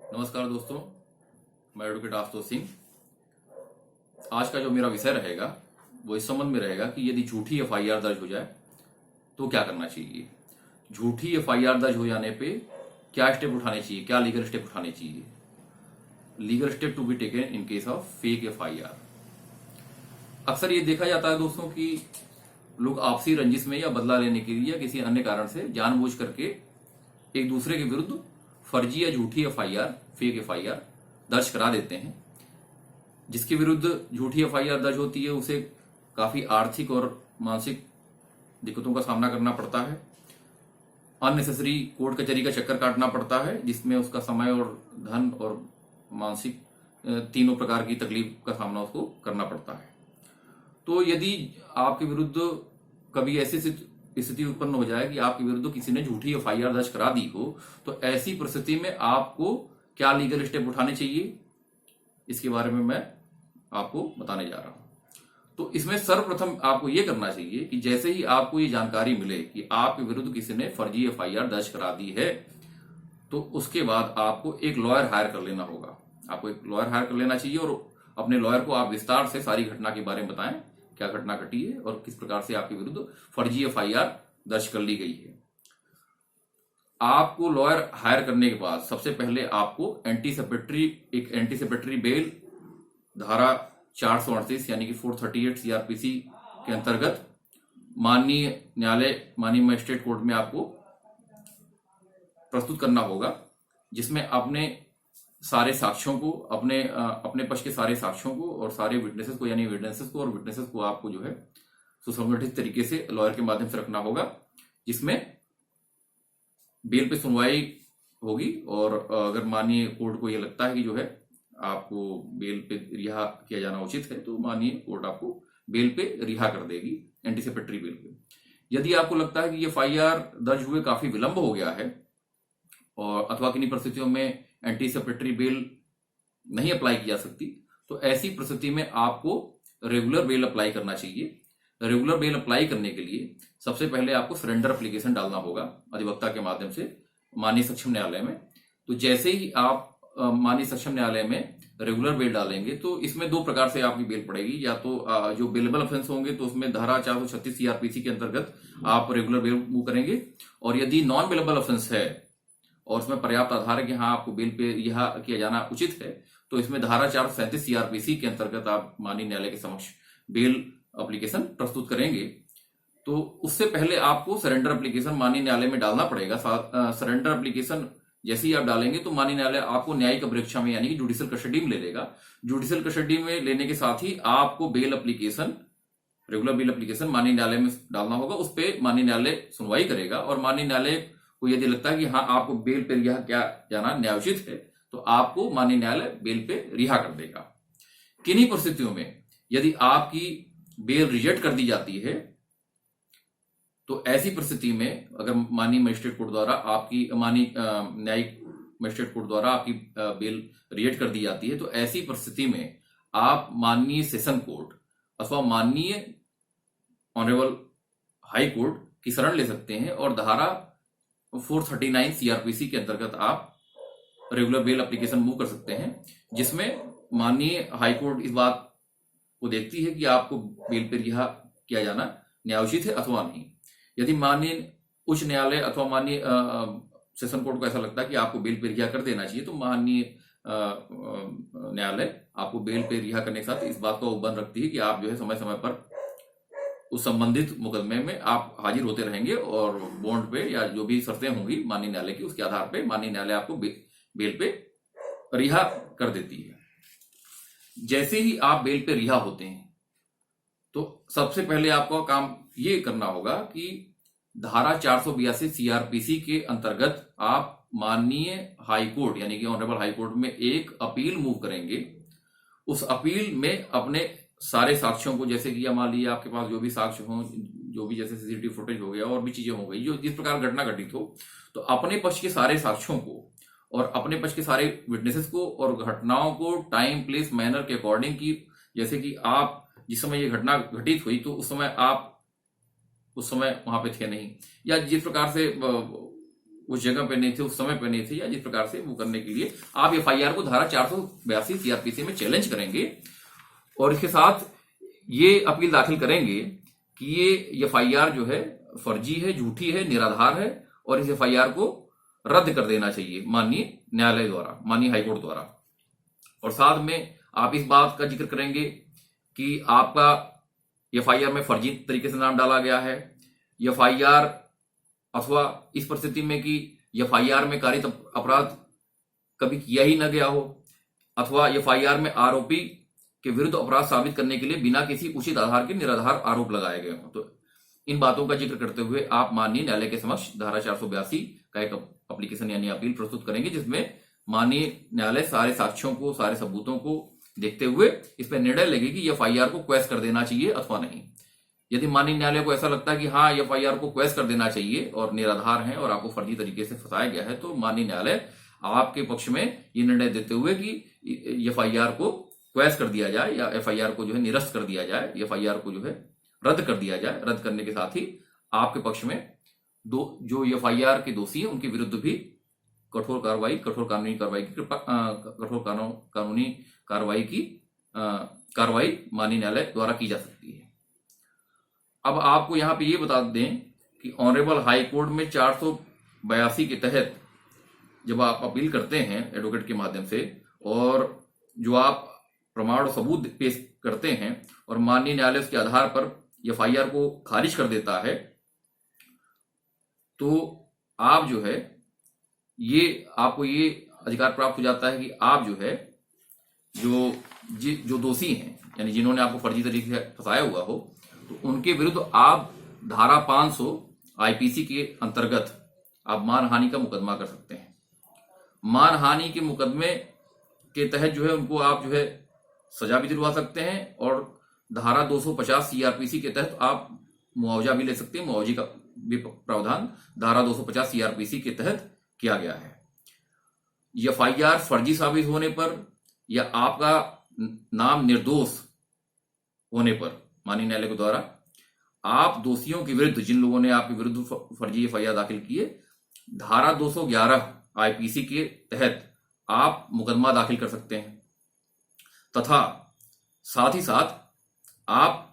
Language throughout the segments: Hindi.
नमस्कार दोस्तों, मैं एडवोकेट आशुतोष सिंह। आज का जो मेरा विषय रहेगा वो इस संबंध में रहेगा कि यदि झूठी एफआईआर दर्ज हो जाए तो क्या करना चाहिए। झूठी एफआईआर दर्ज हो जाने पे क्या स्टेप उठाने चाहिए, क्या लीगल स्टेप उठाने चाहिए। Legal step to be taken in case of fake FIR. अक्सर ये देखा जाता है दोस्तों कि लोग आपसी रंजिश में या बदला लेने के लिए या किसी अन्य कारण से जानबूझ करके एक दूसरे के विरुद्ध फर्जी या झूठी एफआईआर, फेक एफआईआर दर्ज करा देते हैं। जिसके विरुद्ध झूठी एफआईआर दर्ज होती है उसे काफी आर्थिक और मानसिक दिक्कतों का सामना करना पड़ता है। अननेसेसरी कोर्ट कचहरी का चक्कर काटना पड़ता है, जिसमें उसका समय और धन और मानसिक तीनों प्रकार की तकलीफ का सामना उसको करना पड़ता है। तो यदि आपके विरुद्ध कभी ऐसी स्थिति उत्पन्न हो जाए कि आपके विरुद्ध किसी ने झूठी एफआईआर दर्ज करा दी हो, तो ऐसी परिस्थिति में आपको क्या लीगल स्टेप उठाने चाहिए, इसके बारे में मैं आपको बताने जा रहा हूं। तो इसमें सर्वप्रथम आपको यह करना चाहिए कि जैसे ही आपको ये जानकारी मिले कि आपके विरुद्ध किसी ने फर्जी एफआईआर दर्ज करा दी है, तो उसके बाद आपको एक लॉयर हायर कर लेना होगा। आपको एक लॉयर हायर कर लेना चाहिए और अपने लॉयर को आप विस्तार से सारी घटना के बारे में बताएं, क्या घटना घटी है और किस प्रकार से आपके विरुद्ध फर्जी एफआईआर दर्ज कर ली गई है। आपको लॉयर हायर करने के बाद सबसे पहले आपको एक एंटीसिपेटरी बेल धारा 438 यानी कि 438 सीआरपीसी के अंतर्गत माननीय न्यायालय, माननीय मजिस्ट्रेट कोर्ट में आपको प्रस्तुत करना होगा, जिसमें अपने सारे साक्ष्यों को, अपने पक्ष के सारे साक्ष्यों को और सारे विटनेसेस को, यानी एविडेंसेस को और विटनेसेस को आपको जो है सुसंगठित तरीके से लॉयर के माध्यम से रखना होगा, जिसमें बेल पे सुनवाई होगी। और अगर माननीय कोर्ट को यह लगता है कि जो है आपको बेल पे रिहा किया जाना उचित है, तो माननीय कोर्ट आपको बेल पे रिहा कर देगी, एंटीसिपेटरी बेल पे। यदि आपको लगता है कि ये एफआईआर दर्ज हुए काफी विलंब हो गया है और अथवा किन्हीं परिस्थितियों में एंटीसिपेटरी बेल नहीं अप्लाई की जा सकती, तो ऐसी परिस्थिति में आपको रेगुलर बेल अप्लाई करना चाहिए। रेगुलर बेल अप्लाई करने के लिए सबसे पहले आपको सरेंडर एप्लीकेशन डालना होगा अधिवक्ता के माध्यम से माननीय सक्षम न्यायालय में। तो जैसे ही आप माननीय सक्षम न्यायालय में रेगुलर बेल डालेंगे, तो इसमें दो प्रकार से आपकी बेल पड़ेगी। या तो जो बेलेबल ऑफेंस होंगे तो उसमें धारा 436 सीआरपीसी के अंतर्गत आप रेगुलर बेल मूव करेंगे, और यदि नॉन बेलेबल ऑफेंस है और उसमें पर्याप्त आधार है कि हाँ आपको बेल पे रिहा किया जाना उचित है, तो इसमें धारा 437 सीआरपीसी के अंतर्गत आप माननीय न्यायालय के समक्ष बेल एप्लीकेशन प्रस्तुत करेंगे। तो उससे पहले आपको सरेंडर एप्लीकेशन माननीय न्यायालय में डालना पड़ेगा। सरेंडर एप्लीकेशन जैसे ही आप डालेंगे तो माननीय न्यायालय आपको न्यायिक अभिरक्षा में यानी कि जुडिशियल कस्टडी में ले लेगा। जुडिशियल कस्टडी में लेने के साथ ही आपको bail application, regular bail application माननीय न्यायालय में डालना होगा। उस पर माननीय न्यायालय सुनवाई करेगा और माननीय न्यायालय को यदि लगता है कि हाँ आपको बेल पे रिहा किया जाना न्यायोचित है, तो आपको माननीय न्यायालय बेल पे रिहा कर देगा। किन्हीं परिस्थितियों में यदि आपकी बेल रिजेक्ट कर दी जाती है, तो ऐसी परिस्थिति में अगर माननीय मजिस्ट्रेट कोर्ट द्वारा आपकी, माननीय न्यायिक मजिस्ट्रेट कोर्ट द्वारा आपकी बेल रिजेक्ट कर दी जाती है, तो ऐसी परिस्थिति में आप माननीय सेशन कोर्ट अथवा माननीय ऑनरेबल हाई कोर्ट की शरण ले सकते हैं और धारा 439 सीआरपीसी के अंतर्गत आप रेगुलर बेल एप्लीकेशन मूव कर सकते हैं, जिसमें माननीय हाई कोर्ट इस बात को देखती है कि आपको बेल पर रिहा किया जाना न्यायोचित है अथवा नहीं। यदि माननीय उच्च न्यायालय अथवा माननीय सेशन कोर्ट को ऐसा लगता है कि आपको बेल पर रिहा कर देना चाहिए, तो माननीय न्यायालय आपको बेल पर रिहा करने के साथ इस बात का उपबंध रखती है कि आप जो है समय समय पर उस संबंधित मुकदमे में आप हाजिर होते रहेंगे और बॉन्ड पे या जो भी शर्तें होंगी माननीय न्यायालय की, उसके आधार पे माननीय न्यायालय आपको बेल पे रिहा कर देती है। जैसे ही आप बेल पे रिहा होते हैं, तो सबसे पहले आपका काम ये करना होगा कि धारा 482 सीआरपीसी के अंतर्गत आप माननीय हाई कोर्ट यानी कि ऑनरेबल हाई कोर्ट में एक अपील मूव करेंगे। उस अपील में अपने सारे साक्ष्यों को, जैसे कि मान लीजिए आपके पास जो भी साक्ष्य हो, जो भी जैसे सीसीटीवी फुटेज हो गया और भी चीजें हो गई जो जिस प्रकार घटना घटित हो, तो अपने पक्ष के सारे साक्ष्यों को और अपने पक्ष के सारे विटनेसेस को और घटनाओं को टाइम, प्लेस, मैनर के अकॉर्डिंग की, जैसे कि आप जिस समय ये घटना घटित हुई तो उस समय आप उस समय वहां पे थे नहीं, या जिस प्रकार से उस जगह पे नहीं थे, उस समय पे नहीं थे, या जिस प्रकार से वो करने के लिए आप एफआईआर को धारा 482 सीआरपीसी में चैलेंज करेंगे और इसके साथ ये अपील दाखिल करेंगे कि ये एफआईआर जो है फर्जी है, झूठी है, निराधार है और इस एफआईआर को रद्द कर देना चाहिए माननीय न्यायालय द्वारा, माननीय हाईकोर्ट द्वारा। और साथ में आप इस बात का जिक्र करेंगे कि आपका एफआईआर में फर्जी तरीके से नाम डाला गया है, एफआईआर अथवा इस परिस्थिति में कि एफआईआर में कारित अपराध कभी किया ही न गया हो, अथवा एफआईआर में आरोपी के विरुद्ध अपराध साबित करने के लिए बिना किसी उचित आधार के निराधार आरोप लगाए गए हों। तो इन बातों का जिक्र करते हुए आप माननीय न्यायालय के समक्ष धारा 482 का एक एप्लीकेशन यानी अपील प्रस्तुत करेंगे, जिसमें माननीय न्यायालय सारे साक्ष्यों को, सारे सबूतों को देखते हुए इस पर निर्णय लेगी कि एफआईआर को क्वैश कर देना चाहिए अथवा नहीं। यदि माननीय न्यायालय को ऐसा लगता है कि हाँ एफआईआर को क्वैश कर देना चाहिए और निराधार है और आपको फर्जी तरीके से फंसाया गया है, तो माननीय न्यायालय आपके पक्ष में ये निर्णय देते हुए कि एफआईआर को क्वैश कर दिया जाए या एफआईआर को जो है निरस्त कर दिया जाए, एफआईआर को जो है रद्द कर दिया जाए। रद्द करने के साथ ही आपके पक्ष में जो एफआईआर के दोषी है उनके विरुद्ध भी कठोर कानूनी कार्रवाई की कार्रवाई माननीय न्यायालय द्वारा की जा सकती है। अब आपको यहां पे ये बता दें कि ऑनरेबल हाई कोर्ट में 482 के तहत जब आप अपील करते हैं एडवोकेट के माध्यम से और जो आप प्रमाण और सबूत पेश करते हैं और माननीय न्यायालय उसके आधार पर एफआईआर को खारिज कर देता है, तो आप जो है ये आपको ये अधिकार प्राप्त हो जाता है कि आप जो है जो दोषी हैं यानी जिन्होंने आपको फर्जी तरीके से फंसाया हुआ हो, तो उनके विरुद्ध आप धारा 500 आईपीसी के अंतर्गत आप मानहानि का मुकदमा कर सकते हैं। मानहानि के मुकदमे के तहत जो है उनको आप जो है सजा भी दिलवा सकते हैं और धारा 250 सीआरपीसी के तहत आप मुआवजा भी ले सकते हैं। मुआवजे का भी प्रावधान धारा 250 सीआरपीसी के तहत किया गया है। एफआईआर फर्जी साबित होने पर या आपका नाम निर्दोष होने पर माननीय न्यायालय के द्वारा आप दोषियों के विरुद्ध, जिन लोगों ने आपके विरुद्ध फर्जी एफआईआर दाखिल किए, धारा 211 आईपीसी के तहत आप मुकदमा दाखिल कर सकते हैं तथा साथ ही साथ आप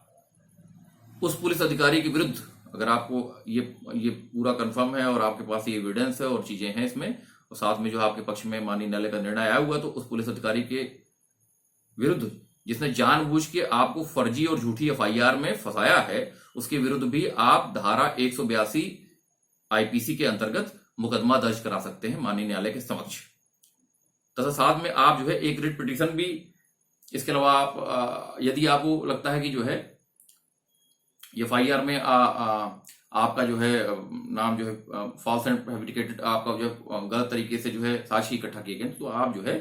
उस पुलिस अधिकारी के विरुद्ध, अगर आपको ये पूरा कंफर्म है और आपके पास ये एविडेंस है और चीजें हैं इसमें, और साथ में जो आपके पक्ष में माननीय न्यायालय का निर्णय आया हुआ, तो उस पुलिस अधिकारी के विरुद्ध जिसने जानबूझ के आपको फर्जी और झूठी एफआईआर में फंसाया है, उसके विरुद्ध भी आप धारा 182 आईपीसी के अंतर्गत मुकदमा दर्ज करा सकते हैं माननीय न्यायालय के समक्ष। तथा साथ में आप जो है एक रिट पिटीशन भी, इसके अलावा आप यदि आपको लगता है कि जो है एफआईआर में आपका जो है नाम जो है फॉल्स एंड फैब्रिकेटेड, आपका जो है गलत तरीके से जो है साक्ष्य इकट्ठा किए गए, तो आप जो है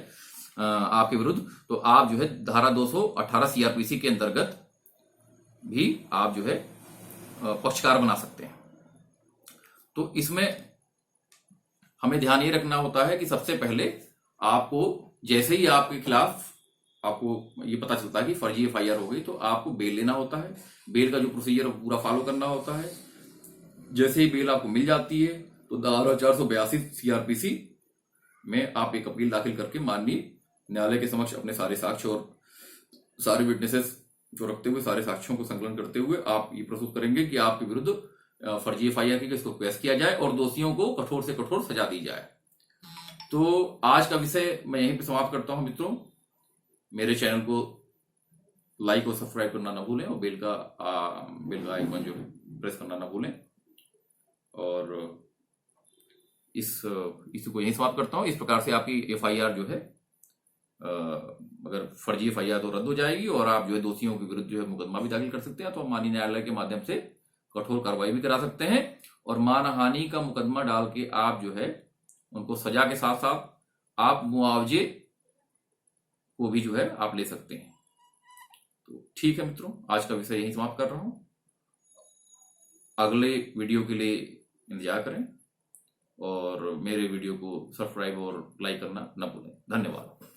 आपके विरुद्ध, तो आप जो है धारा 218 सीआरपीसी के अंतर्गत भी आप जो है पक्षकार बना सकते हैं। तो इसमें हमें ध्यान ये रखना होता है कि सबसे पहले आपको जैसे ही आपके खिलाफ आपको ये पता चलता है कि फर्जी एफआईआर हो गई, तो आपको बेल लेना होता है। बेल का जो प्रोसीजर पूरा फॉलो करना होता है। जैसे ही बेल आपको मिल जाती है, तो धारा 482 सीआरपीसी में आप एक अपील दाखिल करके माननीय न्यायालय के समक्ष अपने सारे साक्ष्य और सारे विटनेसेस जो रखते हुए, सारे साक्ष्यों को संकलन करते हुए आप ये प्रस्तुत करेंगे कि आपके विरुद्ध फर्जी एफआईआर की इसको पेश किया जाए और दोषियों को कठोर से कठोर सजा दी जाए। तो आज का विषय मैं यहीं पे समाप्त करता हूं मित्रों। मेरे चैनल को लाइक और सब्सक्राइब करना ना भूलें और बेल का आइकन जो है प्रेस करना ना भूलें। और इसी को यहीं समाप्त करता हूं। इस प्रकार से आपकी एफआईआर जो है अगर फर्जी एफआईआर तो रद्द हो जाएगी और आप जो है दोषियों के विरुद्ध जो है मुकदमा भी दाखिल कर सकते हैं, तो आप माननीय न्यायालय के माध्यम से कठोर कार्रवाई भी करा सकते हैं और मानहानि का मुकदमा डाल के आप जो है उनको सजा के साथ साथ आप मुआवजे को भी जो है आप ले सकते हैं। तो ठीक है मित्रों, आज का विषय यहीं समाप्त कर रहा हूं। अगले वीडियो के लिए इंतजार करें और मेरे वीडियो को सब्सक्राइब और लाइक करना न भूलें। धन्यवाद।